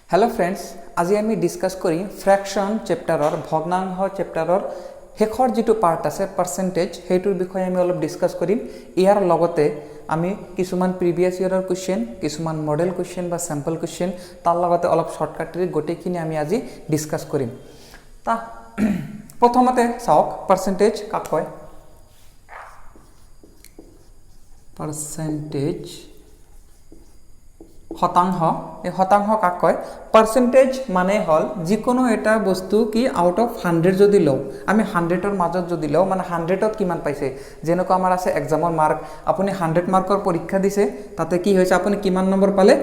Hello friends, आज आमी discuss करिम fraction चैप्टारर भग्नांश चैप्टारर शेषर जी part आछे पार्सेंटेज हेटुर विषय आमी अलप डिस्कस करिम। यार लगते आमी किछुमान प्रिवियास इयारर कुएश्चन, किछुमान मॉडल कुएश्चन बा सैम्पल कुएश्चन तार लगते अलप शर्टकाटेर गोटेइखिनि आमी आज डिस्कस करिम। ता प्रथमते चाওক पार्सेंटेज काक कय। पार्सेंटेज शतांश, এই শতাংশ কাক কয়? পার্সেন্টেজ মানে হল যিকোনো এটা বস্তু কি আউট অফ 100 যদি লও, আমি 100 এর মাজত যদি লও মানে 100 কিমান পাইছে, যেনক আমাৰ আছে এক্সামৰ মাৰ্ক, আপুনি 100 মাৰ্কৰ পৰীক্ষা দিছে, তাতে কি হৈছে আপুনি কিমান নম্বৰ পালে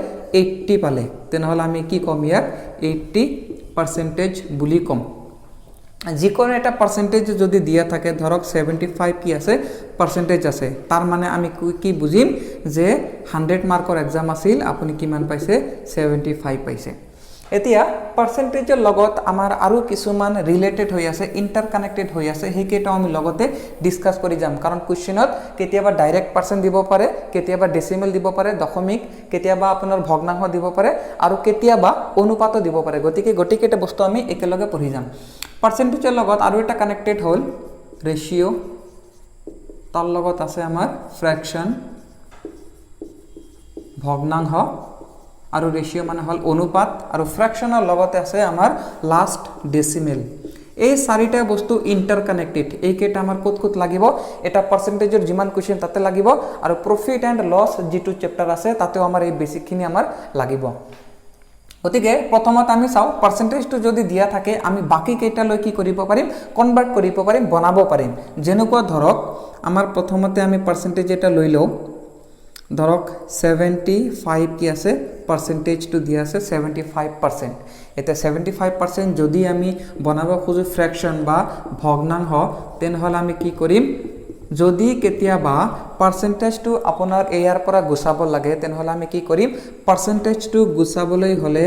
80 পালে, তেনেহলে আমি কি কম ইয়াক 80% বুলি কম। যিকোনো এটা পার্সেন্টেজ যদি দিয়া থাকে ধৰক 75 কি আছে পাৰ্সেন্টেজ আছে, তাৰ মানে আমি কি বুঝিম যে 100 মাৰ্কৰ এক্সাম আছিল আপুনি কিমান পাইছে 75 পাইছে। এতিয়া পাৰ্সেন্টেজৰ লগত আমাৰ আৰু কিছুমান ৰিলেটেড হৈ আছে, ইন্টাৰ কানেক্টেড হৈ আছে, হেকেটা আমি লগতে ডিসকাস কৰি যাম। কাৰণ কোৱেশ্চনত কেতিয়াবা ডাইৰেক্ট পাৰ্সেন্ট দিব পাৰে, কেতিয়াবা ডেসিমেল দিব পাৰে, দশমিক, কেতিয়াবা আপোনাৰ ভগ্নাংশ দিব পাৰে আৰু কেতিয়াবা অনুপাত দিব পাৰে। গতিকে গতিকেটা বস্তু আমি একেলগে পঢ়ি যাম। পাৰ্সেন্টেজৰ লগত আৰু এটা কানেক্টেড হল ৰেশিও, তাৰ লগত আছে আমাৰ ফ্ৰ্যাকশন ভগ্নাংশ আৰু ৰেশিও মানে হল অনুপাত, আৰু ফ্ৰ্যাকশনৰ লগতে আছে আমাৰ লাস্ট ডেসিমেল। এই চাৰিটা বস্তু ইন্টাৰ কানেক্টেড। এইকেইটা আমাৰ ক'ত ক'ত লাগিব, এটা পাৰ্সেন্টেজৰ যিমান কুৱেশ্চন তাতে লাগিব, আৰু প্ৰফিট এণ্ড লছ যিটো চেপ্টাৰ আছে তাতেও আমাৰ এই বেসিকখিনি আমাৰ লাগিব। গতিকে প্ৰথমত আমি চাও পাৰ্সেন্টেজটো যদি দিয়া থাকে আমি বাকি কেইটালৈ কি কৰিব পাৰিম, কনভাৰ্ট কৰিব পাৰিম, বনাব পাৰিম। যেনেকুৱা ধৰক আমাৰ প্ৰথমতে আমি পাৰ্সেন্টেজ এটা লৈ লও, ধৰক 75 কি আছে পার্সেন্টেজটো দিয়া আছে 75%। এটা 75% যদি আমি বনাব খুঁজো ফ্র্যাকশন বা ভগ্নাংশ, তেনেহলে আমি কি কৰিম, যদি কেতিয়াবা পাৰ্সেন্টেজটো আপোনাৰ এয়াৰ পৰা গুচাব লাগে তেনেহলে আমি কি কৰিম, পাৰ্সেন্টেজটো গুচাবলৈ হলে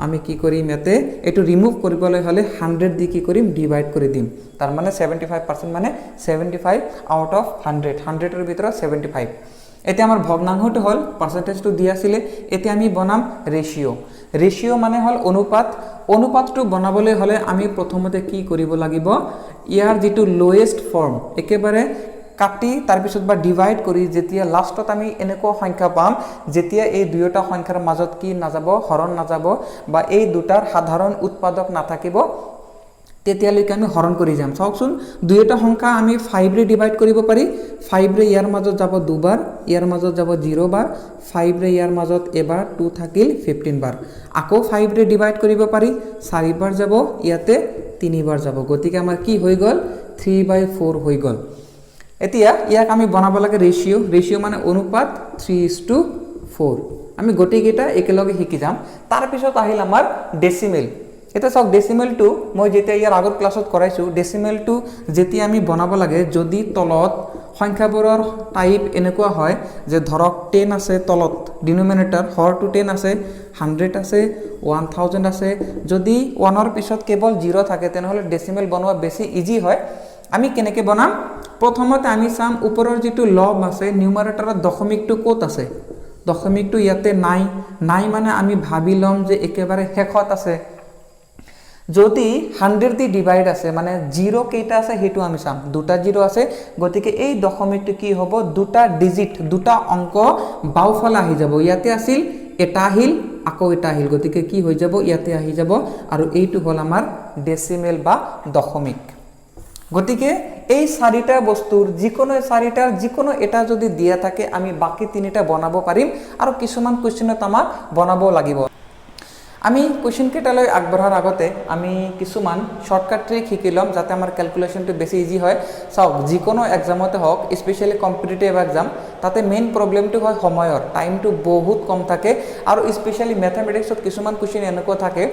আমি কি কৰিম, ইয়াতে এটো ৰিমুভ কৰিবলৈ হলে 100 দি কি কৰিম ডিভাইড কৰি দিম। তাৰ মানে 75% মানে 75 আউট অফ 100, 100 এৰ ভিতৰত 75। এতিয়া আমাৰ ভগ্নাংশটো হল পাৰ্সেন্টেজটো দিয়া আছিল, এতিয়া আমি বনাম ৰেশিও। ৰেশিও মানে হল অনুপাত। অনুপাতটো বনাবলৈ হলে আমি প্ৰথমতে কি কৰিব লাগিব, ইয়াৰ যেটো লোয়েষ্ট ফৰ্ম একেবাৰে কাটি তাৰ পিছত বা ডিভাইড কৰি যেতিয়া লাষ্টত আমি এনেকুৱা সংখ্যা পাম যেতিয়া এই দুয়োটা সংখ্যাৰ মাজত কি নাযাব, হৰণ নাযাব, বা এই দুটাৰ সাধাৰণ উৎপাদক নাথাকিব, তেতিয়ালৈকে আমি হৰণ কৰি যাম। চাওকচোন দুয়োটা সংখ্যা আমি 5 ৰে ডিভাইড কৰিব পাৰি, 5 ৰে ইয়াৰ মাজত যাব দুবাৰ, ইয়াৰ মাজত যাব 0 বাৰ, 5 ৰে ইয়াৰ মাজত এবাৰ 2 থাকিল 15 বাৰ, আকৌ 5 ৰে ডিভাইড কৰিব পাৰি, 4 বাৰ যাব, ইয়াতে 3 বাৰ যাব। গতিকে আমাৰ কি হৈ গল 3/4 হৈ গল। এতিয়া ইয়াক আমি বনাব লাগে ৰেশিও। ৰেশিও মানে অনুপাত 3:4। আমি গোটেইকেইটা একেলগে শিকি যাম। তাৰ পিছত আহিল আমাৰ ডেসিমেল। এটা চাওক ডেসিমেলটো মই যেতিয়া ইয়াৰ আগৰ ক্লাছত কৰাইছো, ডেসিমেলটো যেতিয়া আমি বনাব লাগে যদি তলত সংখ্যাবোৰৰ টাইপ এনেকুৱা হয় যে ধৰক 10 আছে তলত ডিনোমিনেটৰ, হৰটো 10 আছে, 100 আছে, 1000 আছে, যদি 1ৰ পিছত কেৱল 0 থাকে তেনেহলে ডেসিমেল বনোৱা বেছি ইজি হয়। আমি কেনেকৈ বনাম, প্ৰথমতে আমি চাম ওপৰৰ যেটো লব আছে নিউমাৰেটৰৰ দশমিকটো ক'ত আছে, দশমিকটো ইয়াতে নাই, নাই মানে আমি ভাবি লম যে একেবাৰে শেষত আছে। যদি 100 দি ডিভাইড আছে মানে 0 কেইটা আছে হেতু আমি চাম, দুটা 0 আছে, গতিকে এই দশমিকটো কি হ'ব, দুটা ডিজিট, দুটা অংক বাওফালে আহি যাব। ইয়াতে আছিল এটা আহিল, আকৌ এটা আহিল, গতিকে কি হৈ যাব ইয়াতে আহি যাব, আৰু এইটো হল আমাৰ ডেসিমেল বা দশমিক। গতিকে এই চাৰিটা বস্তুৰ যিকোনো এটা যদি দিয়া থাকে আমি বাকি তিনিটা বনাব পাৰিম, আৰু কিছুমান কুৱেশ্চনত আমাক বনাব লাগিব। আমি কুৱেশ্চন কেইটালৈ আগবঢ়াৰ আগতে আমি কিছুমান শৰ্টকাট ট্ৰিক শিকি লম যাতে আমাৰ ক্যালকুলেশনটো বেছি ইজি হয়। চাওক যিকোনো এক্সামতে হওক, স্পেশালি কম্পিটিটিভ এক্সাম, তাতে মেইন প্ৰবলেমটো হয় সময়ৰ, টাইমটো বহুত কম থাকে, আৰু স্পেশালি ম্যাথমেটিক্সত কিছুমান কুৱেশ্চন এনেকুৱা থাকে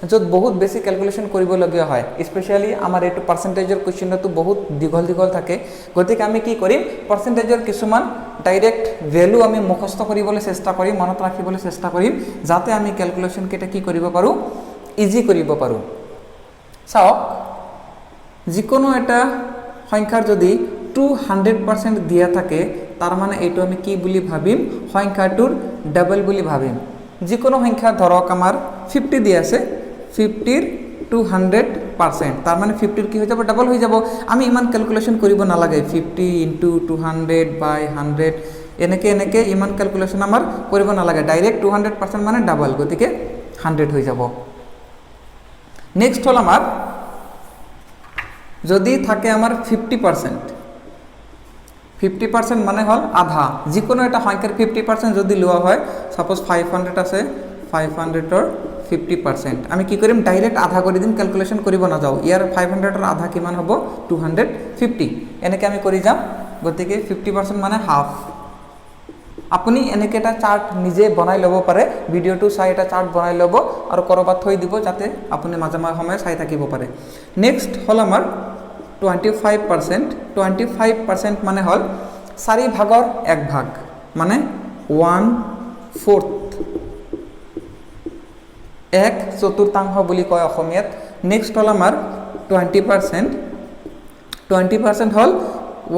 য'ত বহুত বেছি ক্যালকুলেশন কৰিবলগীয়া হয়। স্পেশালি আমাৰ এইটো পাৰ্সেন্টেজৰ কুৱেশ্চনটো বহুত দীঘল দীঘল থাকে। গতিকে আমি কি কৰিম, পাৰ্সেন্টেজৰ কিছুমান ডাইৰেক্ট ভ্যালু আমি মুখস্থ কৰিবলৈ চেষ্টা কৰিম, মনত ৰাখিবলৈ চেষ্টা কৰিম, যাতে আমি ক্যালকুলেশন কেইটা কি কৰিব পাৰো, ইজি কৰিব পাৰো। চাওক যিকোনো এটা সংখ্যাৰ যদি 200% দিয়া থাকে তাৰ মানে এইটো আমি কি বুলি ভাবিম, সংখ্যাটোৰ ডাবল বুলি ভাবিম। যিকোনো সংখ্যা ধৰক আমাৰ 50 দিয়ে আছে 50 টু 100%, তার মানে 50 কি হয়ে যাব ডাবল হয়ে যাব। আমি ইমান ক্যালকুলেশন কৰিব নালাগে 50 ইনটু 200 বাই 100 এনেকে ইমান ক্যালকুলেশন আমাৰ কৰিব নালাগে, ডাইরেক্ট 200% মানে ডাবল, গতিকে 100 হয়ে যাব। নেক্সট হল আমার যদি থাকে আমার 50% মানে হল আধা, যিকোনো এটা সংখ্যার 50% যদি লোৱা হয়, সাপোজ 500 আছে 500-ৰ 50%, আমি কি কৰিম ডাইৰেক্ট আধা কৰি দিম, ক্যালকুলেশন কৰিব নাযাওঁ। ইয়াৰ 500-ৰ আধা কিমান হ'ব 250, এনেকে আমি কৰি যাম, গতিকে 50% মানে হাফ। আপুনি এনেকে এটা চাৰ্ট নিজে বনাই ল'ব পাৰে, ভিডিঅ'টো চাই এটা চাৰ্ট বনাই ল'ব আৰু কৰবাত থৈ দিব যাতে আপুনি মাজে মাজে সময় চাই থাকিব পাৰে। নেক্সট হল আমাৰ 25% মানে হল 4 ভাগৰ 1 ভাগ, মানে 1/4, 1/4 বুলি কয় অসমীয়াত। নেক্সট হল আমাৰ 20% হল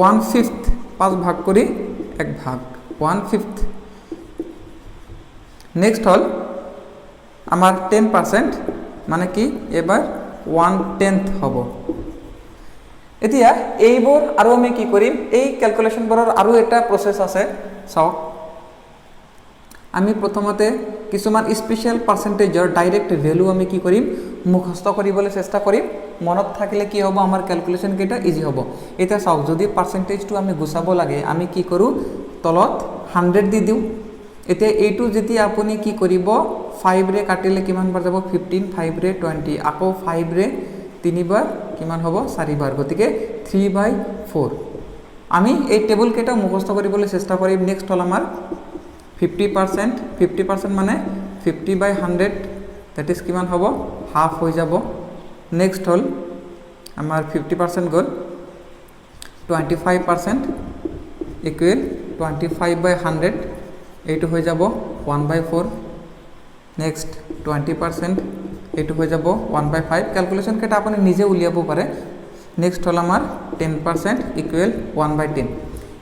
1/5, 5 ভাগ কৰি 1 ভাগ, 1/5। নেক্সট হল আমাৰ 10%, মানে কি এবাৰ 1/10 হ'ব। এতিয়া এইবোৰ আৰু আমি কি কৰিম, এই ক্যালকুলেশনবোৰৰ আৰু এটা প্ৰসেস আছে, চাওক। আমি প্ৰথমতে কিছুমান স্পেশাল পাৰ্সেন্টেজৰ ডাইৰেক্ট ভ্যালু আমি কি কৰিম মুখস্থ কৰিবলৈ চেষ্টা কৰিম, মনত থাকিলে কি হ'ব আমাৰ ক্যালকুলেশন কেইটা ইজি হ'ব। এটা চাওক, যদি পাৰ্সেন্টেজটো আমি গুছাব লাগে আমি কি কৰো তলত 100 দি দিওঁ। এতিয়া এইটো যেতিয়া আপুনি কি কৰিব 5 ৰে কাটিলে কিমান বাৰ যাব 15, 5 ৰে 20, আকৌ 5 ৰে 3 বাৰ কিমান হ'ব 4 বাৰ, গতিকে 3/4। আমি এই টেবুল কেইটা মুখস্থ কৰিবলৈ চেষ্টা কৰিম। নেক্সট হল আমাৰ 50% মানে 50/100, দ্যাট ইজ কিমান হ'ব হাফ হৈ যাব। নেক্সট হল আমাৰ 50% গ'ল, 25% ইকুৱেল 25/100, এইটো হৈ যাব 1/4। নেক্সট 20%, এইটো হৈ যাব 1/5। ক্যালকুলেশন কেইটা আপুনি নিজে উলিয়াব পাৰে। নেক্সট হল আমাৰ 10% ইকুৱেল 1/10।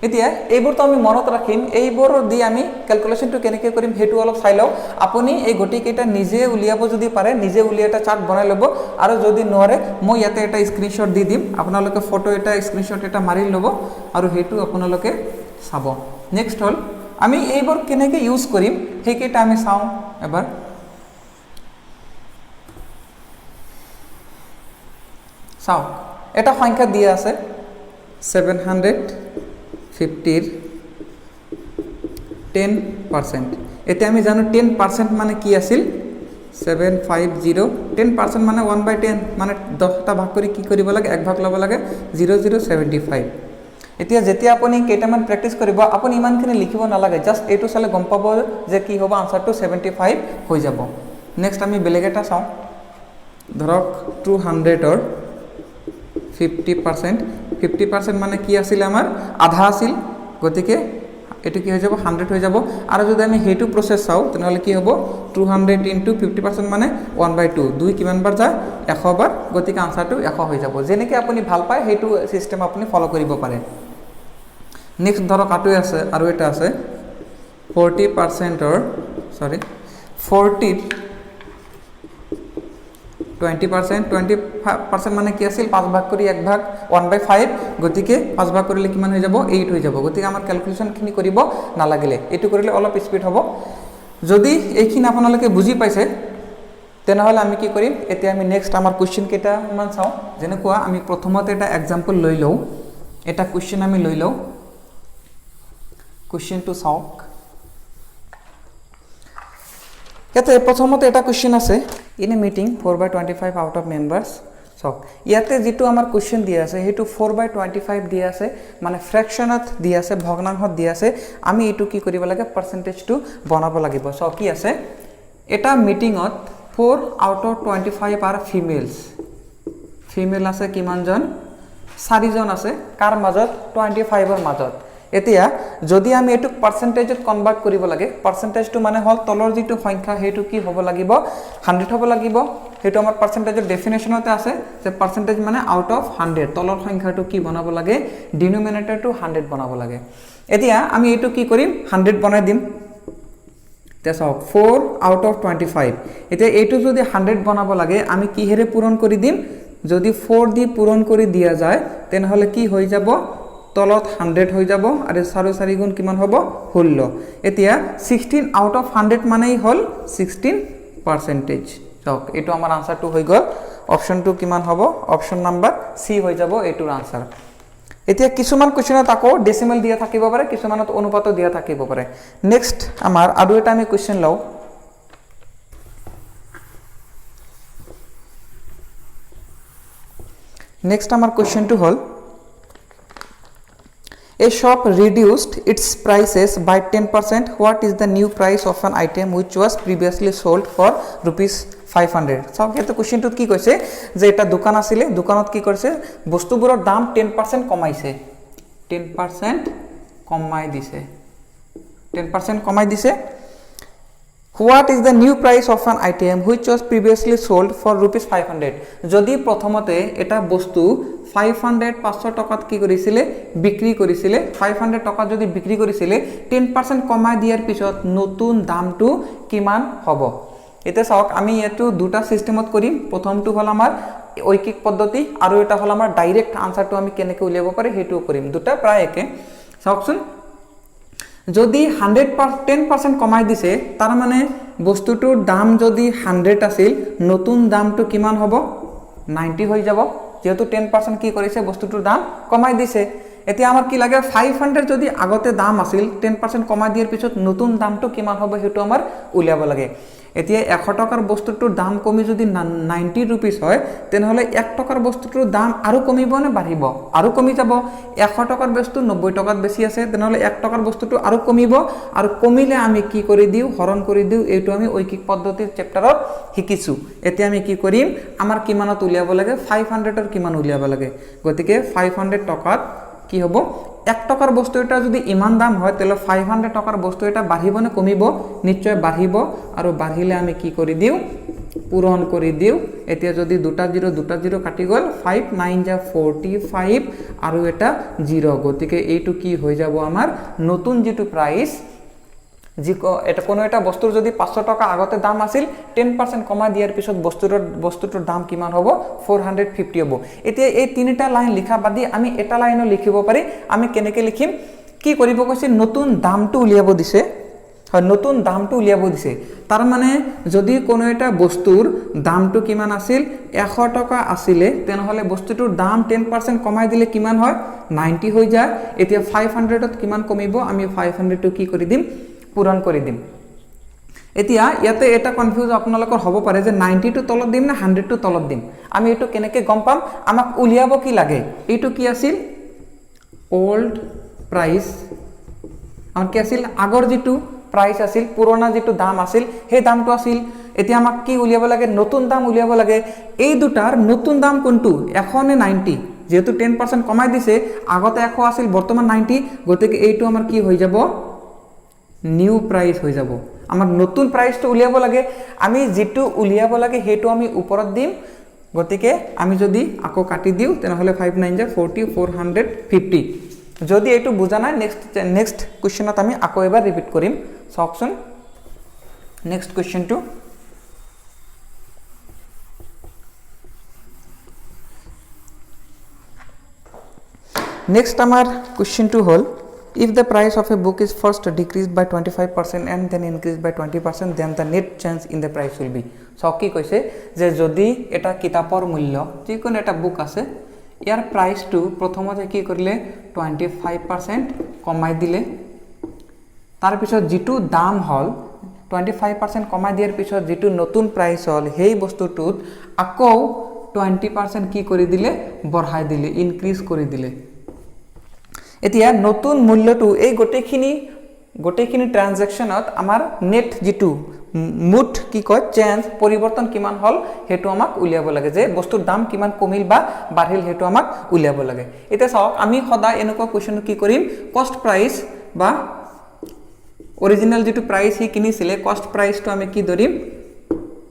এতিয়া এইবোৰটো আমি মনত ৰাখিম, এইবোৰ দি আমি ক্যালকুলেশনটো কেনেকৈ কৰিম সেইটো অলপ চাই লওঁ। আপুনি এই গতিকেইটা নিজে উলিয়াব যদি পাৰে, নিজে উলিয়াই এটা চাৰ্ট বনাই ল'ব, আৰু যদি নোৱাৰে মই ইয়াতে এটা স্ক্ৰীনশ্বট দি দিম, আপোনালোকে ফটো এটা স্ক্ৰীনশ্বট এটা মাৰি ল'ব আৰু সেইটো আপোনালোকে চাব। নেক্সট হল আমি এইবোৰ কেনেকৈ ইউজ কৰিম সেইকেইটা আমি চাওঁ এবাৰ। চাওক, এটা সংখ্যা দিয়া আছে 750-ৰ 10%। এতিয়া আমি জানো 10% মানে কি আছিল 750, 10% মানে 1/10, মানে 10টা ভাগ কৰি কি কৰিব লাগে 1 ভাগ ল'ব লাগে 0075। এতিয়া যেতিয়া আপুনি কেইটামান প্ৰেক্টিছ কৰিব আপুনি ইমানখিনি লিখিব নালাগে, জাষ্ট এইটো চালে গম পাব যে কি হ'ব, আনসাৰটো 75 হৈ যাব। নেক্সট আমি বেলেগ এটা চাওঁ, ধৰক 200-ৰ 50% মানে কি আছিল আমাৰ আধা আছিল, গতিকে এইটো কি হৈ যাব 100 হৈ যাব। আৰু যদি আমি সেইটো প্ৰসেস চাওঁ তেনেহ'লে কি হ'ব 200 ইনটু 50% মানে 1/2, 2 কিমান বাৰ যায় 100 বাৰ, গতিকে আনসাৰটো 100 হৈ যাব। যেনেকৈ আপুনি ভাল পায় সেইটো সিস্টেম আপুনি ফলো কৰিব পাৰে। নেক্সট ধৰক আৰু এটা আছে 40%-ৰ 20% মানে কি আছিল 5 ভাগ কৰি 1 ভাগ 1/5, গতিকে 5 ভাগ কৰিলে কিমান হৈ যাব 8 হৈ যাব। গতিকে আমাৰ ক্যালকুলেশনখিনি কৰিব নালাগিলে, এইটো কৰিলে অলপ স্পীড হ'ব। যদি এইখিনি আপোনালোকে বুজি পাইছে তেনেহ'লে আমি কি কৰিম, এতিয়া আমি নেক্সট আমাৰ কুৱেশ্যন কেইটামান চাওঁ। যেনেকুৱা আমি প্ৰথমতে এটা এক্সাম্পল লৈ লওঁ, এটা কুৱেশ্যন আমি লৈ লওঁ। কুৱেশ্যনটো চাওক, ইয়াতে প্ৰথমতে এটা কুৱেশ্যন আছে, in a meeting 4/25 out of members. চাওক, ইয়াতে যিটো আমাৰ কুৱেশ্যন দিয়া আছে সেইটো 4/25 দিয়া আছে, মানে ফ্ৰেকশ্যনত দিয়া আছে, ভগ্নাংশত দিয়া আছে। আমি এইটো কি কৰিব লাগে পাৰ্চেণ্টেজটো বনাব লাগিব। চাওক কি আছে, এটা মিটিঙত 4 আউট অফ 25 আৰ ফিমেলছ। ফিমেল আছে কিমানজন 4জন আছে, কাৰ মাজত 25ৰ মাজত। এতিয়া যদি আমি এইটোক পাৰ্চেণ্টেজত কনভাৰ্ট কৰিব লাগে, পাৰ্চেণ্টেজটো মানে হল তলৰ যিটো সংখ্যা সেইটো কি হ'ব লাগিব 100 হ'ব লাগিব। সেইটো আমাৰ পাৰ্চেণ্টেজৰ ডেফিনেশ্যনতে আছে যে পাৰ্চেণ্টেজ মানে আউট অফ 100, তলৰ সংখ্যাটো কি বনাব লাগে ডিনোমিনেটৰটো 100 বনাব লাগে। এতিয়া আমি এইটো কি কৰিম 100 বনাই দিম, এতিয়া চাওক 4 আউট অফ 25 এতিয়া এইটো যদি 100 বনাব লাগে আমি কিহেৰে পূৰণ কৰি দিম যদি 4 দি পূৰণ কৰি দিয়া যায় তেনেহলে কি হৈ যাব তলত 100 হৈ যাব আৰু 4 গুণ কিমান হ'ব 16 এতিয়া 16 আউট অফ 100 মানেই হল 16% চাওক এটো আমাৰ আনসাৰটো হৈ গল অপশনটো কিমান হ'ব অপশন নাম্বাৰ সি হৈ যাব এটোৰ আনসাৰ এতিয়া কিছুমান কোৱেশ্চনত আকৌ ডেসিমেল দিয়া থাকিব পাৰে কিছুমানত অনুপাত দিয়া থাকিব পাৰে নেক্সট আমাৰ আৰু এটা আমি কোৱেশ্চন লও নেক্সট আমাৰ কোৱেশ্চনটো হল A shop reduced its prices by 10%. What is the new price of an item which was previously sold for rupees 500? So, এই কোৱেশ্চনটো কি কৈছে যে এটা দোকান আছিল দোকানত কি কৰিছে বস্তুবোৰৰ দাম 10% কমাইছে 10% কমাই দিছে 10% কমাই দিছে What is the new price of an item which was previously sold for rupees 500? যদি প্ৰথমতে এটা বস্তু 500 টকাত কি কৰিছিলে বিক্ৰী কৰিছিলে 500 টকা যদি বিক্ৰী কৰিছিলে 10% কমাই দিয়াৰ পিছত নতুন দামটো কিমান হ'ব এটা চাওক আমি এটো দুটা সিস্টেমত কৰিম প্ৰথমটো হল আমাৰ ঐকিক পদ্ধতি আৰু এটা হল আমাৰ ডাইৰেক্ট আনসাৰটো আমি কেনেকৈ উলিয়াব পাৰি হেতু কৰিম দুটা প্ৰায় একে চাওকচোন যদি 10% কমাই দিছে তাৰ মানে বস্তুটোৰ দাম যদি 100 আছিল নতুন দামটো কিমান হ'ব 90 হৈ যাব যেহেতু 10% কি কৰিছে বস্তুটোৰ দাম কমাই দিছে এতিয়া আমাৰ কি লাগে 500 যদি আগতে দাম আছিল 10% কমাই দিয়াৰ পিছত নতুন দামটো কিমান হ'ব হেতু আমাৰ উলিয়াব লাগে এতিয়া 100 টকাৰ বস্তুটোৰ দাম কমি যদি 90 रुपीस হয় তেনেহলে 1 টকাৰ বস্তুটোৰ দাম আৰু কমিব নে বাঢ়িব আৰু কমি যাব 100 টকাৰ বস্তু 90 টকাত বেছি আছে তেনেহলে 1 টকাৰ বস্তুটো আৰু কমিব আৰু কমিলে আমি কি কৰি দিও হৰণ কৰি দিও এইটো আমি ঐকিক পদ্ধতিৰ চেপ্টাৰত শিকিছো এতিয়া আমি কি কৰিম আমাৰ কিমানত উলিয়াব লাগে 500 ৰ কিমান উলিয়াব লাগে গতিকে 500 টকাত কি হ'ব 1 টকাৰ বস্তু এটা যদি ইমান দাম হয় তেলে 500 টকাৰ বস্তু এটা বাঢ়িব নে কমিব নিশ্চয় বাঢ়িব আৰু বাঢ়িলে আমি কি কৰি দিও পূৰণ কৰি দিও এতিয়া যদি দুটা জিৰো কাটি গল 5 9 যা 45 আৰু এটা 0 গতিকে এইটো কি হৈ যাব আমাৰ নতুন যেটো প্ৰাইস এটা কোনো এটা বস্তুৰ যদি 500 টাকা আগতে দাম আছিল 10% কমা দিয়াৰ পিছত বস্তুটোৰ দাম কিমান হ'ব 450 হ'ব এতিয়া এই তিনিটা লাইন লিখা বাদি আমি এটা লাইনও লিখিব পাৰি আমি কেনেকৈ লিখিম কি কৰিব কৈছে নতুন দামটো উলিয়াব দিছে হয় নতুন দামটো উলিয়াব দিছে তাৰ মানে যদি কোনো এটা বস্তুৰ দামটো কিমান আছিল 100 টকা আছিল তেনেহলে বস্তুটোৰ দাম 10% কমাই দিলে কিমান হয় 90 হৈ যায় এতিয়া 500 ত কিমান কমিব আমি 500 টো কি কৰি দিম পূৰণ কৰি দিম এতিয়া ইয়াতে এটা কনফিউজ আপোনালোকৰ হ'ব পাৰে যে 90 টো তলত দিম না 100 টো তলত দিম আমি এটো কেনেকৈ গম পাম আমাক উলিয়াব কি লাগে এটো কি আছিল ওল্ড প্ৰাইস আমাৰ কি আছিল আগৰ যেটো প্ৰাইস আছিল পুৰণা যেটো দাম আছিল হে দামটো আছিল এতিয়া আমাক কি উলিয়াব লাগে নতুন দাম উলিয়াব লাগে এই দুটাৰ নতুন দাম কোনটো 100 নে 90 যেহেতু 10% কমাই দিছে আগতে 100 আছিল বৰ্তমান 90 গতিকে এইটো আমাৰ কি হৈ যাব নিউ প্ৰাইস হৈ যাব আমাৰ নতুন প্ৰাইসটো উলিয়াব লাগে আমি যেটো উলিয়াব লাগে হেতু আমি ওপৰত দিম গতিকে আমি যদি আকৌ কাটি দিও তেনেহলে 5 9 যা 40 450 যদি এটো বুজা নাই নেক্সট কোৱেশ্চনত আমি আকৌ এবাৰ ৰিপিট কৰিম সকচন নেক্সট কোৱেশ্চন টু নেক্সট আমাৰ কোৱেশ্চন টু হল if the price of a book is first decreased by 25% and then increased by 20% then the net change in the price will be so কি কৈছে যে যদি এটা কিতাপৰ মূল্য যিকোনো এটা বুক আছে ইয়াৰ প্ৰাইস টু প্ৰথমতে কি কৰিলে 25% কমাই দিলে তাৰ পিছত যেটো দাম হল 25% কমাই দিয়াৰ পিছত যেটো নতুন প্ৰাইস হল হেই বস্তুটোত আকৌ 20% কি কৰি দিলে বঢ়াই দিলে ইনক্ৰিজ কৰি দিলে এতিয়া নতুন মূল্যটো এই গোটেখিনি ট্ৰানজাকশনত আমাৰ নেট যেটো মুঠ কি কয় চেঞ্জ পৰিবৰ্তন কিমান হল হেতু আমাক উলিয়াব লাগে যে বস্তুৰ দাম কিমান কমিল বা বাঢ়িল হেতু আমাক উলিয়াব লাগে এটা চাওক আমি সদায় এনেকুৱা কোৱেশ্চন কি কৰিম কষ্ট প্ৰাইস বা অৰিজিনাল যেটো প্ৰাইস হি কিনিছিলে কষ্ট প্ৰাইসটো আমি কি ধৰিম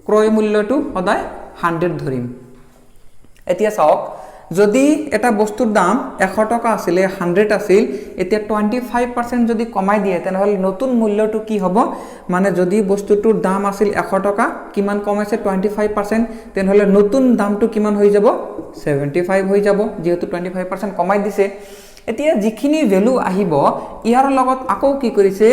ক্ৰয় মূল্যটো সদায় 100 ধৰিম এতিয়া চাওক যদি এটা বস্তুৰ দাম 100 টকা আছিলে 100 আছিল এতিয়া 25% যদি কমাই দিয়ে তেনেহলে নতুন মূল্যটো কি হ'ব মানে যদি বস্তুটোৰ দাম আছিল 100 টকা কিমান কমাইছে 25% তেনেহলে নতুন দামটো কিমান হৈ যাব 75 হৈ যাব যেহেতু 25% কমাই দিছে এতিয়া যিখিনি ভ্যালু আহিব ইয়াৰ লগত আকৌ কি কৰিছে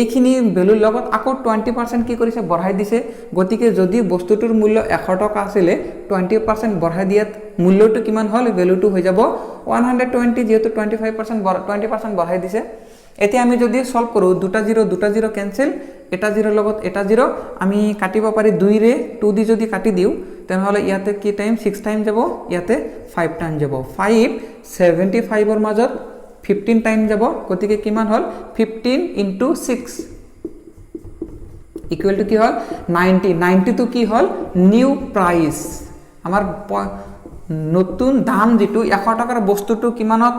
এইখিনি ভ্যালুৰ লগত আকৌ 20% কি কৰিছে বঢ়াই দিছে গতিকে যদি বস্তুটোৰ মূল্য 100 টকা আছিলে 20% বঢ়াই দিয়াত মূল্যটো কিমান হল ভ্যালুটো হৈ যাব 120 যেহেতু 20% বঢ়াই দিছে এতিয়া আমি যদি সলভ কৰো দুটা জিৰো ক্যান্সেল এটা জিৰো লগত এটা জিৰো আমি কাটিব পাৰি 2 ৰে 2 দি যদি কাটি দিও তেনেহলে ইয়াতে কি টাইম 6 টাইম যাব ইয়াতে 5 টাইম যাব 5 75 ৰ মাজত 15 টাইম যাব গতিকে কিমান হল 15 * 6 ইকুয়াল টু কি হল 90 তো কি হল নিউ প্রাইস আমার নতুন দাম যেটো 100 টাকাৰ বস্তুটো কিমানত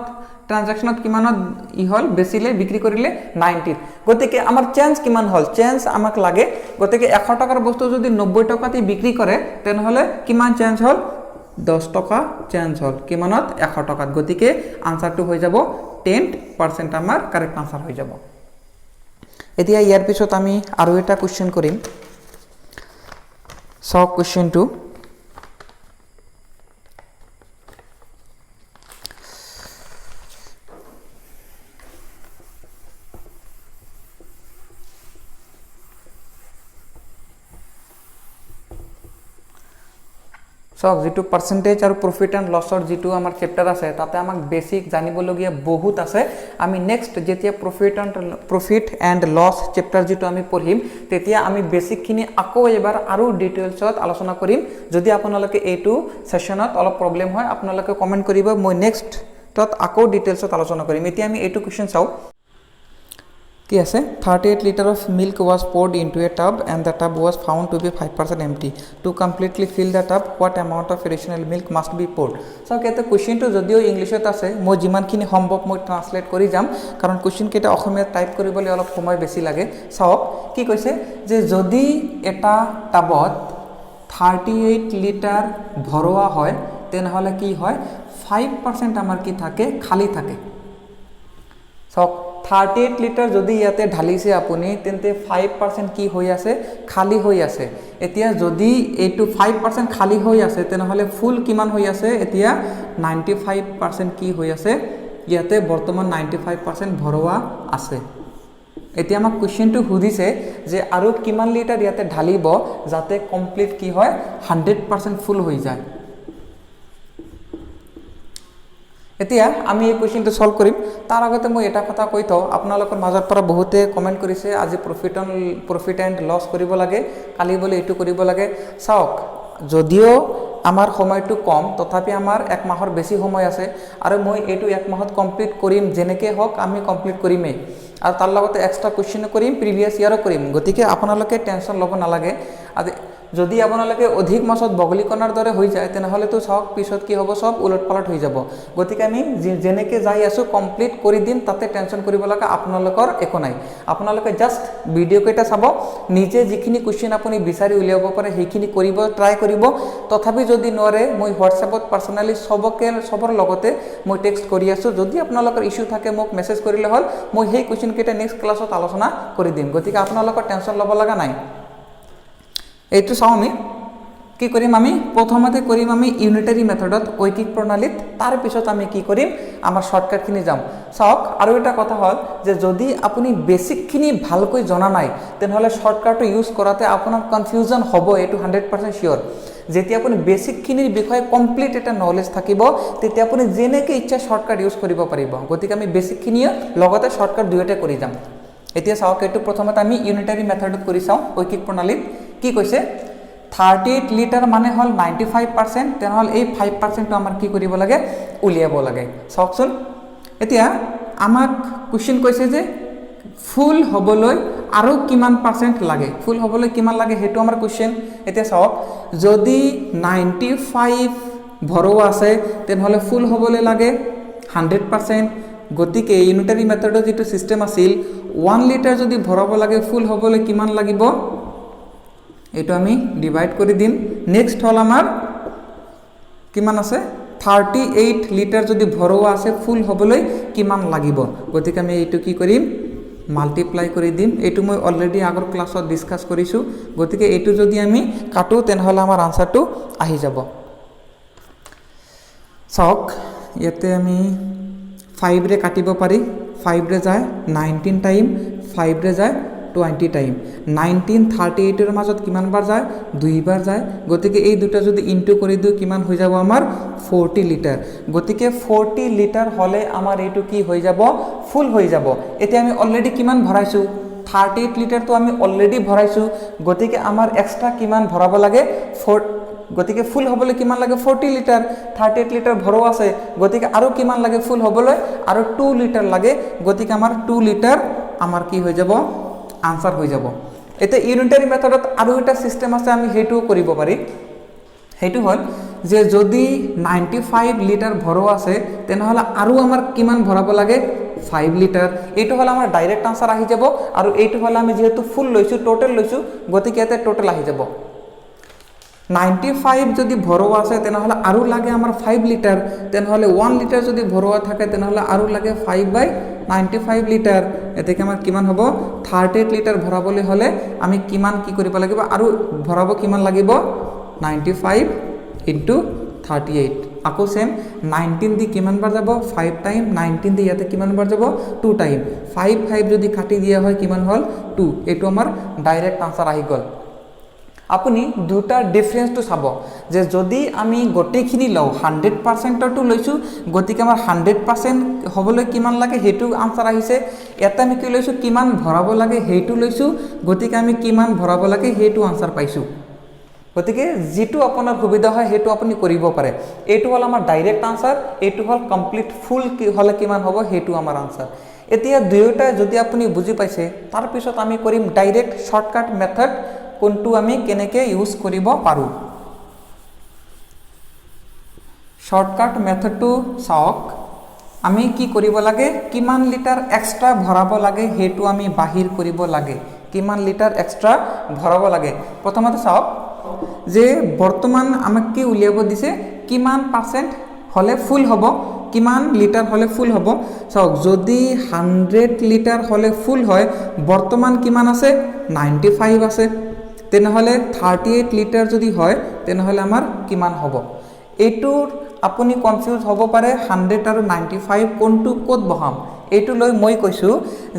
ট্ৰানজাকশনত কিমানত ই হল বেচিলে বিক্ৰি কৰিলে 90 গতিকে আমাৰ চেঞ্জ কিমান হল চেঞ্জ আমাক লাগে গতিকে 100 টাকাৰ বস্তু যদি 90 টাকাতে বিক্ৰি কৰে তেনেহলে কিমান চেঞ্জ হল 10 টাকা চেঞ্জ হল কিমানত 100 টাকাত গতিকে আনসারটো হৈ যাব 10% আমাৰ কাৰেক্ট আনসাৰ হৈ যাব এতিয়া ইয়াৰ পিছত আমি আৰু এটা কোশ্চেন কৰিম সব কোশ্চেনটো সব যেটো পাৰ্সেন্টেজ আৰ প্ৰফিট এন্ড লসৰ যেটো আমাৰ চেপ্টার আছে তাতে আমাক বেসিক জানিবলগীয়া বহুত আছে আমি নেক্সট যেতিয়া প্রফিট এন্ড লস চেপ্টার যেটো আমি পঢ়িম তেতিয়া আমি বেসিক খিনি আকৌ এবাৰ আৰু ডিটেইলছত আলোচনা কৰিম যদি আপোনালোকে এইটো সেশনত অলপ প্ৰবলেম হয় আপোনালোকে কমেন্ট কৰিব মই নেক্সট তত আকৌ ডিটেইলছত আলোচনা কৰিম এতিয়া আমি এইটো কোশ্চেন চাও কি আছে 38 liter of milk was poured into a tub and the tub was found to be 5% empty to completely fill the tub what amount of additional milk must be poured so কেতে কোশ্চেনটো যদিও ইংলিশত আছে মই যিমানখিনি সম্ভৱ মই ট্ৰান্সলেট কৰি যাম কাৰণ কোশ্চেন কেটা অসমীয়াত টাইপ কৰিবলৈ অলপ সময় বেছি লাগে চাওক কি কৈছে যে যদি এটা টাবত 38 লিটাৰ ভৰোৱা হয় তেনেহলে কি হয় 5% আমাৰ কি থাকে খালি থাকে চাওক 38 লিটার যদি ইয়াতে ঢালিছে আপুনি তেন্তে 5% কি হৈ আছে খালি হৈ আছে এতিয়া যদি এইটো 5% খালি হৈ আছে তেনেহলে ফুল কিমান হৈ আছে এতিয়া 95% কি হৈ আছে ইয়াতে বৰ্তমান 95% ভৰোৱা আছে এতিয়া আমাক কোশ্চেনটো সুধিছে যে আৰু কিমান লিটাৰ ইয়াতে ঢালিব যাতে কমপ্লিট কি হয় 100% ফুল হৈ যায় এতিয়া আমি এই কোশ্চেনটো সলভ কৰিম তাৰ আগতে মই এটা কথা কৈ থও আপোনালোকৰ মাজৰ পৰা বহুতে কমেন্ট কৰিছে আজি প্ৰফিট এন্ড লস কৰিব লাগে কালি বলে এটো কৰিব লাগে চাওক যদিও আমাৰ সময়টো কম তথাপি আমাৰ এক মাহৰ বেছি সময় আছে আৰু মই এটো এক মাহত কমপ্লিট কৰিম যেনেকে হক আমি কমপ্লিট কৰিমে আৰু তাৰ লগতে এক্সট্ৰা কোশ্চেন কৰিম প্ৰিভিয়াস ইয়াৰো কৰিম গতিকে আপোনালোকে টেনচন ল'ব নালাগে যদি আপোনালোকে অধিক মাছত বগলীকণাৰ দৰে হৈ যায় তেনেহলে তো সব পিছত কি হ'ব সব উলটপালট হৈ যাব গতিকে আমি যেনেকে যাই আছো কমপ্লিট কৰি দিম তাতে টেনচন কৰিব লাগা আপোনালোকৰ একো নাই আপোনালোকে জাস্ট ভিডিও কেটা চাব নিজে যিখিনি কোশ্চেন আপুনি বিচাৰি উলিয়াব পাৰে সেইখিনি কৰিব ট্ৰাই কৰিব তথাপি যদি নৰে মই হোৱাটসএপত পাৰ্সোনালি সবৰ লগতে মই টেক্সট কৰি আছো যদি আপোনালোকৰ ইস্যু থাকে মোক মেসেজ কৰিলে হল মই সেই কোশ্চেন কেটা নেক্সট ক্লাছত আলোচনা কৰি দিম গতিকে আপোনালোকৰ টেনচন ল'ব লাগা নাই এইটো চাও আমি কি কৰিম আমি প্ৰথমতে কৰিম আমি ইউনিটাৰী মেথডত ঐকিক প্ৰণালীত তাৰ পিছত আমি কি কৰিম আমাৰ শৰ্টকাট খিনি যাম চাওক আৰু এটা কথা হল যে যদি আপুনি বেসিক খিনি ভালকৈ জনা নাই তেনেহলে শৰ্টকাটটো ইউজ কৰাতে আপোনাৰ কনফিউজন হ'ব এটো 100% শিওৰ যেতিয়া আপুনি বেসিক খিনিৰ বিষয়ে কমপ্লিট এটা নলেজ থাকিব তেতিয়া আপুনি যেনেকে ইচ্ছা শৰ্টকাট ইউজ কৰিব পাৰিব গতিকে আমি বেসিক খিনি লগতে শৰ্টকাট দুইটা কৰি যাম এতিয়া চাওক এটো প্ৰথমতে আমি ইউনিটাৰী মেথডত কৰি চাও ঐকিক প্ৰণালীত কি কৈছে 38 লিটাৰ মানে হল 95% তেনেহলে এই 5% টো আমাৰ কি কৰিব লাগে উলিয়াব লাগে চাওকচোন এতিয়া আমাক কোশ্চেন কৈছে যে ফুল হবলৈ আৰু কিমান পাৰ্সেন্ট লাগে ফুল হবলৈ কিমান লাগে হেতু আমাৰ কোশ্চেন এতিয়া চাওক যদি 95 ভৰোৱা আছে তেনেহলে ফুল হবলৈ লাগে 100% গতিকে ইউনিটাৰী মেথডৰ যেটো সিস্টেম আছিল 1 লিটাৰ যদি ভৰাব লাগে ফুল হবলৈ কিমান লাগিব এটো আমি ডিভাইড কৰি দিম নেক্সট হল আমাৰ কিমান আছে 38 লিটাৰ যদি ভৰোৱা আছে ফুল হ'বলৈ কিমান লাগিব গতিকে আমি এইটো কি কৰিম মাল্টিপ্লাই কৰি দিম এইটো মই অলৰেডি আগৰ ক্লাছত ডিসকাস কৰিছো গতিকে এইটো যদি আমি কাটো তেনেহলে আমাৰ আনসাৰটো আহি যাব চাওক ইয়াতে আমি 5 ৰে কাটিব পাৰি 5 ৰে যায় 19 টাইম 5 ৰে যায় 20 টাইম 19 38 এৰ মাজত কিমান বাৰ যায় দুইবাৰ যায় গতিকে এই দুটা যদি ইনটু কৰি দিও কিমান হৈ যাব আমাৰ 40 লিটাৰ গতিকে 40 লিটাৰ হলে আমাৰ এইটো কি হৈ যাব ফুল হৈ যাব এতিয়া আমি অলৰেডি কিমান ভৰাইছো 38 লিটাৰ তো আমি অলৰেডি ভৰাইছো গতিকে আমাৰ এক্সট্ৰা কিমান ভৰাব লাগে গতিকে ফুল হ'বলৈ কিমান লাগে 40 লিটাৰ 38 লিটাৰ ভৰো আছে গতিকে আৰু কিমান লাগে ফুল হ'বলৈ আৰু 2 লিটাৰ লাগে গতিকে আমাৰ 2 লিটাৰ আমাৰ কি হৈ যাব আনসাৰ হৈ যাব এতে ইউনিটাৰি মেথডত আৰু এটা সিস্টেম আছে আমি হেতু কৰিব পাৰি হেতু হল যে যদি 95 লিটাৰ ভৰো আছে তেনেহলে আৰু আমাৰ কিমান ভৰাব লাগে 5 লিটাৰ এইটো হল আমাৰ ডাইৰেক্ট আনসাৰ আহি যাব আৰু এইটো হল আমি যেহেতু ফুল লৈছো টোটাল লৈছো গতিকে এতে টোটাল আহি যাব 95 যদি ভৰোৱা আছে তেনেহলে আৰু লাগে আমাৰ 5 লিটাৰ তেনেহলে 1 লিটাৰ যদি ভৰোৱা থাকে তেনেহলে আৰু লাগে 5/95 লিটাৰ এতেকে আমাৰ কিমান হ'ব 38 লিটাৰ ভৰাবলৈ হলে আমি কিমান কি কৰিব লাগিব আৰু ভৰাব কিমান লাগিব 95 * 38 আকৌ সেম 19 দি কিমান বাৰ যাব 5 টাইম 19 দি ইয়াতে কিমান বাৰ যাব 2 টাইম 5 যদি কাটি দিয়া হয় কিমান হল 2 এটো আমাৰ ডাইৰেক্ট আনসার আহি গল আপুনি দুটা ডিফারেন্সটো চাব যে যদি আমি গটেখিনি লও 100% টো লৈছো গতিকে আমাৰ 100% হ'বলৈ কিমান লাগে হেতু আনসাৰ আহিছে এটা আমি কি লৈছো কিমান ভৰাব লাগে হেতু লৈছো গতিকে আমি কিমান ভৰাব লাগে হেতু আনসাৰ পাইছো গতিকে যেটো আপোনাৰ সুবিধা হয় হেতু আপুনি কৰিব পাৰে এটো হল আমাৰ ডাইৰেক্ট আনসার এটো হল কমপ্লিট ফুল কি হলে কিমান হ'ব হেতু আমাৰ আনসাৰ এতিয়া দুয়োটা যদি আপুনি বুজি পাইছে তাৰ পিছত আমি কৰিম ডাইৰেক্ট শৰ্টকাট মেথড কোনটো আমি কেনেকে ইউজ কৰিব পাৰো শৰ্টকাট মেথডটো চাওক আমি কি কৰিব লাগে কিমান লিটাৰ এক্সট্ৰা ভৰাব লাগে হেতু আমি বাহিৰ কৰিব লাগে কিমান লিটাৰ এক্সট্ৰা ভৰাব লাগে প্ৰথমতে চাওক যে বৰ্তমান আমাক কি উলিয়াব দিছে কিমান পাৰ্সেন্ট হলে ফুল হ'ব কিমান লিটাৰ হলে ফুল হ'ব চাওক যদি 100 লিটাৰ হলে ফুল হয় বৰ্তমান কিমান আছে 95 আছে তেনেহলে 38 লিটাৰ যদি হয় তেনেহলে আমাৰ কিমান হ'ব এইটো আপুনি কনফিউজ হ'ব পাৰে 100 আৰু 95 কোনটো কোড বহাম এইটো লৈ মই কৈছো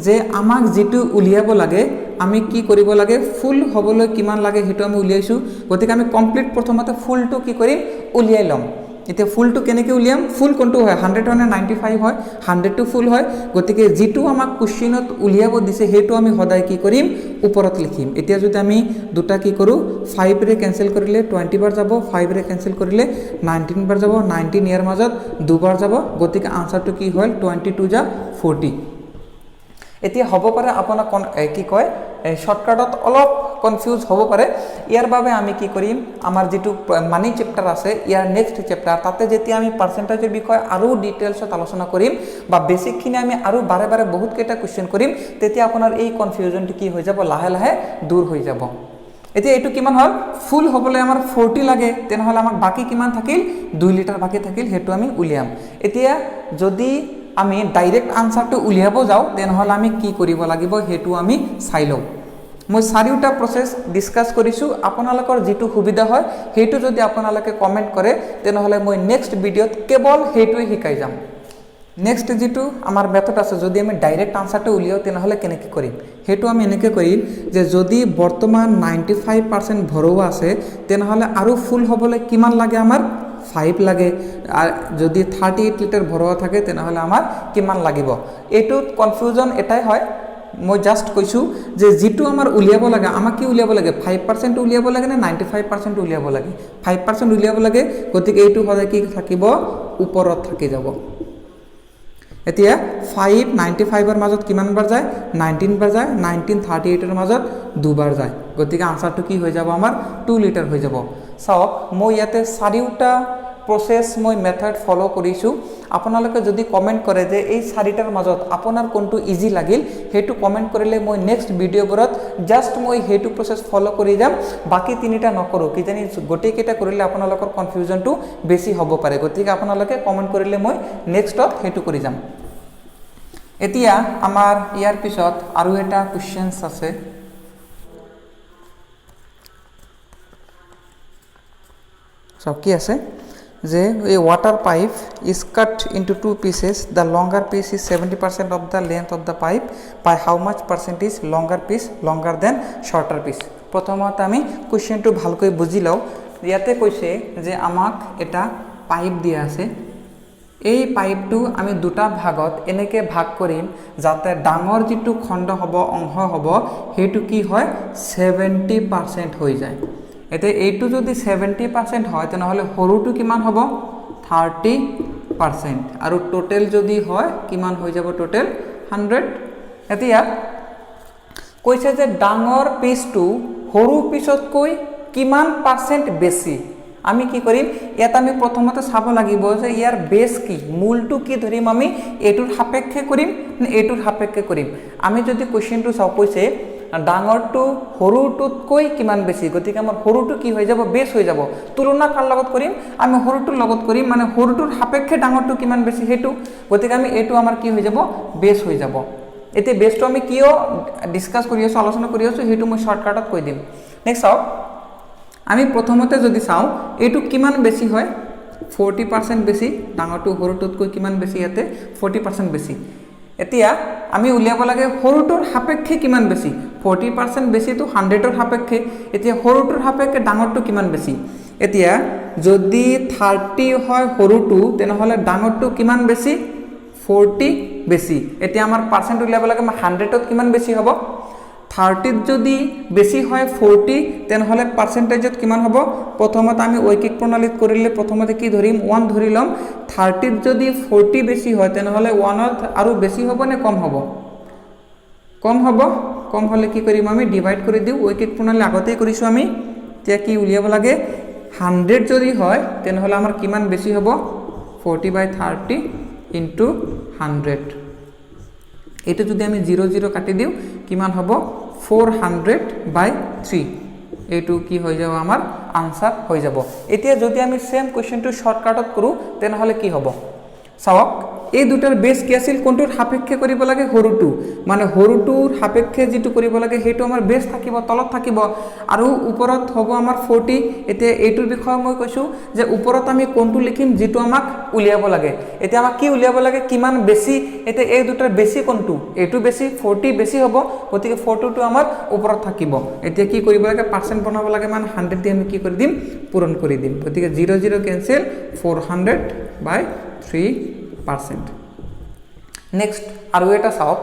যে আমাক যেটো উলিয়াব লাগে আমি কি কৰিব লাগে ফুল হ'বলৈ কিমান লাগে হেতু আমি উলিয়াইছো গতিকে আমি কমপ্লিট প্ৰথমতে ফুলটো কি কৰিম উলিয়াই লম এতিয়া ফুলটো কেনেকৈ উলিয়াম ফুল কোনটো হয় 100 মানে 95 হয় 100 টো ফুল হয় গতিকে যেটো আমাক কোশ্চেনত উলিয়াব দিছে হেতু আমি সদায় কি কৰিম ওপৰত লিখিম এতিয়া যদি আমি দুটা কি কৰো 5 ৰে ক্যান্সেল কৰিলে 20 বাৰ যাব 5 ৰে ক্যান্সেল কৰিলে 19 বাৰ যাব 19 ইয়াৰ মাজত দুবাৰ যাব গতিকে আনসাৰটো কি হ'ল 22 যা 40 এতিয়া হ'ব পাৰে আপোনাৰ কি কয় শৰ্টকাটত অলপ কনফিউজ হ'ব পাৰে ইয়াৰ বাবে আমি কি কৰিম আমাৰ যেটো মানি চ্যাপ্টাৰ আছে ইয়াৰ নেক্সট চ্যাপ্টাৰ তাতে যেতিয়া আমি পাৰ্সেন্টেজৰ বিষয় আৰু ডিটেইলছত আলোচনা কৰিম বা বেসিক খিনি আমি আৰু বাৰে বাৰে বহুত কেইটা কোশ্চেন কৰিম তেতিয়া আপোনাৰ এই কনফিউজনটো কি হৈ যাব লাহে লাহে দূৰ হৈ যাব এতিয়া এটো কিমান হল ফুল হ'বলৈ আমাৰ 40 লাগে তেনেহলে আমাক বাকি কিমান থাকিল 2 লিটাৰ বাকি থাকিল হেতু আমি উলিয়াম এতিয়া যদি আমি ডাইৰেক্ট আনসাৰটো উলিয়াব যাও তেনেহলে আমি কি কৰিব লাগিব হেতু আমি চাই লও মই চাৰিটা প্ৰসেস ডিসকাস কৰিছো আপোনালোকৰ যেটো সুবিধা হয় হেতু যদি আপোনালোকে কমেন্ট কৰে তেনেহলে মই নেক্সট ভিডিওত কেৱল হেতুই শিকাই যাম নেক্সট যেটো আমাৰ মেথড আছে যদি আমি ডাইৰেক্ট আনসাৰটো উলিয়াও তেনেহলে কেনেকৈ কৰিম হেতু আমি এনেকৈ কৰিম যে যদি বৰ্তমান 95% ভৰোৱা আছে তেনেহলে আৰু ফুল হ'বলৈ কিমান লাগে আমাৰ 5 লাগে আৰ যদি 38 লিটাৰ ভৰোৱা থাকে তেনেহলে আমাৰ কিমান লাগিব এটো কনফিউজন এটাই হয় মই জাস্ট কৈছো যে যেটো আমাৰ উলিয়াব লাগে আমাক কি উলিয়াব লাগে 5% উলিয়াব লাগে না 95% উলিয়াব লাগে 5% উলিয়াব লাগে গতিকে এইটো হলে কি থাকিব ওপৰত থাকি যাব এতিয়া 5 95 এৰ মাজত কিমান বাৰ যায় 19 বাৰ যায় 19 38 এৰ মাজত দুবাৰ যায় গতিকে আনসাৰটো কি হৈ যাব আমাৰ 2 লিটাৰ হৈ যাব চাওক মই ইয়াতে চাৰিটা প্ৰচেছ মই মেথড ফলো কৰিছোঁ আপোনালোকে যদি কমেন্ট কৰে যে এই চাৰিটাৰ মাজত আপোনাৰ কোনটো ইজি লাগিল হেতু কমেন্ট কৰিলে মই নেক্সট ভিডিঅ'বোৰত জাস্ট মই হেতু প্ৰচেছ ফলো কৰি যাম বাকি তিনিটা নকৰো কিজানি গোটেইকেইটা কৰিলে আপোনালোকৰ কনফিউজনটো বেছি হ'ব পাৰে গতিকে আপোনালোকে কমেন্ট কৰিলে মই নেক্সটত হেতু কৰি যাম এতিয়া আমাৰ ইয়াৰ পিছত আৰু এটা কোৱেশ্চনছ আছে So, কি আছে যে a water pipe is cut into two pieces the longer piece is 70% of the length of the pipe by how much percentage longer piece longer than shorter piece প্ৰথমতে আমি কোৱেশ্চনটো ভালকৈ বুজি লও ইয়াতে কৈছে যে আমাক এটা পাইপ দিয়া আছে এই পাইপটো আমি দুটা ভাগত এনেকে ভাগ কৰিম যাতে ডাঙৰ যেটো খণ্ড হ'ব অংশ হ'ব হেতু কি হয় 70% হৈ যায় এতে এইটো যদি 70% হয় তেনেহলে হৰুটো কিমান হ'ব 30% আৰু টোটাল যদি হয় কিমান হৈ যাব টোটাল 100 এতিয়া কৈছে যে ডাঙৰ পিসটো হৰু পিসতকৈ কিমান পাৰ্সেন্ট বেছি আমি কি কৰিম ইয়াত আমি প্ৰথমতে চাব লাগিব যে ইয়াৰ বেস কি মূলটো কি ধৰিম আমি এটোৰ সাপেক্ষে কৰিম নে এটোৰ সাপেক্ষে কৰিম আমি যদি কোৱেশ্চনটো চাও কৈছে ডাঙৰটো হৰুটোতকৈ কিমান বেছি গতিকে আমাৰ হৰুটো কি হৈ যাব বেস হৈ যাব তুলনা কাৰ লগত কৰিম আমি হৰুটোৰ লগত কৰিম মানে হৰুটোৰ সাপেক্ষে ডাঙৰটো কিমান বেছি হেতু গতিকে আমি এটো আমাৰ কি হৈ যাব বেস হৈ যাব এতে বেসটো আমি কিয় ডিসকাস কৰি আছো আলোচনা কৰি আছো হেতু মই শৰ্টকাটত কৈ দিম নেক্সট আউ আমি প্ৰথমতে যদি চাও এটো কিমান বেছি হয় 40% বেছি ডাঙৰটো হৰুটোতকৈ কিমান বেছি ইয়াতে 40% বেছি এতিয়া আমি উলিয়াব লাগে হৰুটোৰ সাপেক্ষে কিমান বেছি 40% বেছি তো 100 ৰ সাপেক্ষে এতিয়া হৰুটোৰ সাপেক্ষে ডাঙৰটো কিমান বেছি এতিয়া যদি 30 হয় হৰুটো তেনেহলে ডাঙৰটো কিমান বেছি 40 বেছি এতিয়া আমাৰ পার্সেন্ট উলিয়াব লাগে 100 ত কিমান বেছি হ'ব 30 যদি বেছি হয় 40 তেনেহলে পার্সেন্টেজত কিমান হ'ব প্ৰথমতে আমি ঐকিক প্ৰণালীত কৰিলে প্ৰথমতে কি ধৰিম 1 ধৰি লম 30 যদি 40 বেছি হয় তেনেহলে 1ত আৰু বেছি হ'ব নে কম হ'ব কম হলে কি কৰিম আমি ডিভাইড কৰি দিও ঐকিক প্ৰণালী আগতেই কৰিছো আমি তে কি উলিয়াব লাগে 100 যদি হয় তেনেহলে আমাৰ কিমান বেছি হ'ব 40/30 into 100 এটা যদি আমি 00 কাটি দিও কিমান হ'ব 400/3 এটো কি হৈ যাব আমাৰ আনসাৰ হৈ যাব এতিয়া যদি আমি সেম কোৱেশ্চনটো শৰ্টকাটত কৰো তেনেহলে কি হ'ব চাওক এই দুটাৰ বেস কি আছিল কোনটোৰ সাপেক্ষে কৰিব লাগে হৰুটো মানে হৰুটোৰ সাপেক্ষে যেটো কৰিব লাগে হেতু আমাৰ বেস থাকিব তলত থাকিব আৰু ওপৰত হ'ব আমাৰ 40 এতিয়া এইটোৰ বিষয় মই কৈছো যে ওপৰত আমি কোনটো লিখিম যেটো আমাক উলিয়াব লাগে এতিয়া আমাক কি উলিয়াব লাগে কিমান বেছি এতিয়া এই দুটাৰ বেছি কোনটো এইটো বেছি 40 বেছি হ'ব গতিকে 40 টো আমাৰ ওপৰত থাকিব এতিয়া কি কৰিব লাগে পাৰ্সেন্ট বনাব লাগে মানে 100 দি আমি কি কৰি দিম পূৰণ কৰি দিম গতিকে 00 কেনসেল 400/3% নেক্সট আৰু এটা চাওক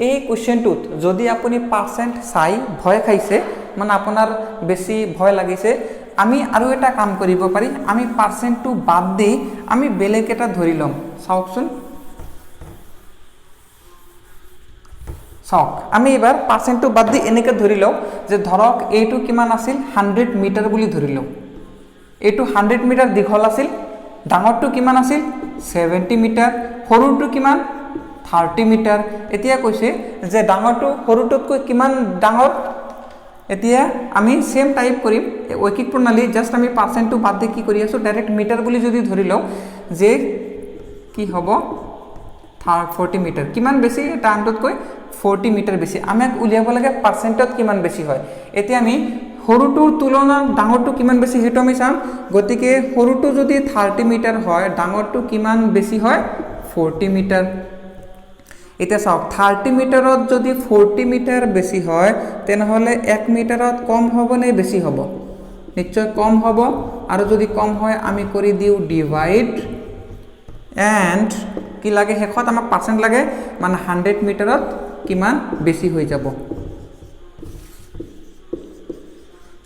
এই কোৱেশ্চনটোত যদি আপুনি পাৰ্সেন্ট চাই ভয় খাইছে মানে আপোনাৰ বেছি ভয় লাগিছে আমি আৰু এটা কাম কৰিব পাৰি আমি পাৰ্সেন্টটো বাদ দি আমি বেলেগ এটা ধৰি লম চাওকচোন চাওক আমি এবাৰ পাৰ্সেন্টটো বাদ দি এনেকে ধৰি লও যে ধৰক এইটো কিমান আছিল 100 মিটাৰ বুলি ধৰি লও এইটো 100 মিটাৰ দীঘল আছিল ডাঙৰটো কিমান আছিল 70 মিটাৰ হৰুটো কিমান 30 মিটাৰ এতিয়া কৈছে যে ডাঙৰটো হৰুটোতকৈ কিমান ডাঙৰ এতিয়া আমি সেম টাইপ কৰিম ঐকিক প্ৰণালী জাস্ট আমি পাৰ্সেন্টটো বাদ দি কি কৰি আছো ডাইৰেক্ট মিটাৰ বুলি যদি ধৰি লও যে কি হ'ব 40 মিটাৰ কিমান বেছি এটা আনটোতকৈ 40 মিটাৰ বেছি আমাক উলিয়াব লাগে পাৰ্সেন্টত কিমান বেছি হয় এতিয়া আমি হৰুটোৰ তুলনাত ডাঙৰটো কিমান বেছি হেতু আমি চাম গতিকে হৰুটো যদি 30 মিটাৰ হয় ডাঙৰটো কিমান বেছি হয় 40 মিটাৰ এটা চাওক 30 মিটাৰত যদি 40 মিটাৰ বেছি হয় তেনেহলে 1 মিটাৰত কম হ'ব নে বেছি হ'ব নিশ্চয় কম হ'ব আৰু যদি কম হয় আমি কৰি দিও ডিভাইড এন্ড কি লাগে হেখত আমাক পাৰ্সেন্ট লাগে মানে 100 মিটাৰত কিমান বেছি হৈ যাব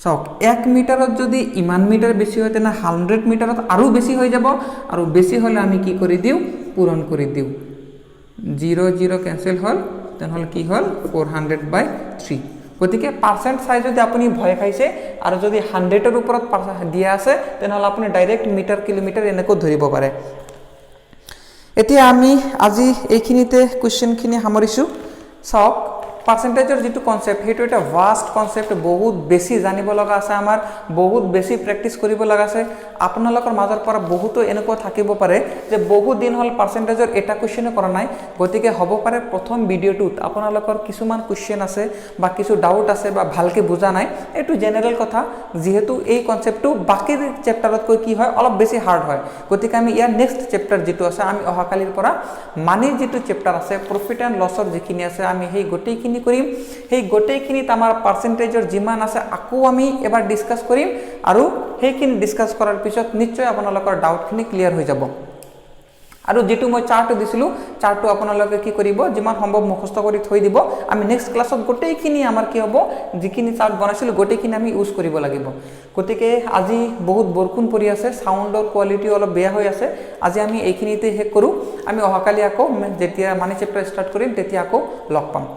চাওক 1 মিটাৰত যদি ইমান মিটাৰ বেছি হয় তেনে 100 মিটাৰত আৰু বেছি হৈ যাব আৰু বেছি হলে আমি কি কৰি দিও পূৰণ কৰি দিও 00 ক্যান্সেল হল তেনেহলে কি হল 400/3 গতিকে পাৰ্চেণ্ট চাই যদি আপুনি ভয় খাইছে আৰু যদি 100ৰ ওপৰত দিয়া আছে তেনেহ'লে আপুনি ডাইৰেক্ট মিটাৰ কিলোমিটাৰ এনেকৈ ধৰিব পাৰে এতিয়া আমি আজি এইখিনিতে কোৱেশ্চনখিনি সামৰিছো চাওক পাৰ্চেন্টেজৰ যেটো কনসেপ্ট হেতু এটা ভাষ্ট কনসেপ্ট বহুত বেছি জানিব লগা আছে আমাৰ বহুত বেছি প্ৰেক্টিস কৰিব লগা আছে আপোনালোকৰ মাজৰ পৰা বহুতো এনেকুৱা থাকিব পাৰে যে বহুত দিন হল পাৰ্চেন্টেজৰ এটা কোৱেশ্চন কৰা নাই গতিকে হ'ব পাৰে প্ৰথম ভিডিওটোত আপোনালোকৰ কিছুমান কোৱেশ্চন আছে বা কিছু ডাউট আছে বা ভালকে বুজা নাই এটো জেনাৰেল কথা যেহেতু এই কনসেপ্টটো বাকি চ্যাপ্টাৰত কৈ কি হয় অলপ বেছি হাৰ্ড হয় গতিকে আমি ইয়াৰ নেক্সট চ্যাপ্টাৰ যেটো আছে আমি অহাকালিৰ পৰা মানি যেটো চ্যাপ্টাৰ আছে প্ৰফিট এণ্ড লছৰ যিখিনি আছে আমি সেই গোটেইখিনি কৰিম সেই গোটেইখিনিত আমাৰ পাৰ্চেন্টেজৰ যিমান আছে আকো আমি এবাৰ ডিসকাস কৰিম আৰু সেইখিনি ডিসকাস কৰাৰ পিছত নিশ্চয় আপোনালোকৰ ডাউটখিনি ক্লিয়াৰ হৈ যাব আৰু যেটো মই চাৰ্ট দিছিলো চাৰ্টটো আপোনালোকে কি কৰিব যিমান সম্ভৱ মুখস্থ কৰি থৈ দিব আমি নেক্সট ক্লাছত গোটেইখিনি আমাৰ কি হ'ব যিখিনি চাৰ্ট বনাইছিল গোটেইখিনি আমি ইউজ কৰিব লাগিব গতিকে আজি বহুত বৰকুন পৰি আছে সাউন্ডৰ কোৱালিটি অলপ বেয়া হৈ আছে আজি আমি এইখিনিতে শেষ কৰো আমি অহাকালি আকৌ যেতিয়া মানি চ্যাপ্টাৰ ষ্টাৰ্ট কৰিম তেতিয়া আকৌ লগ পাম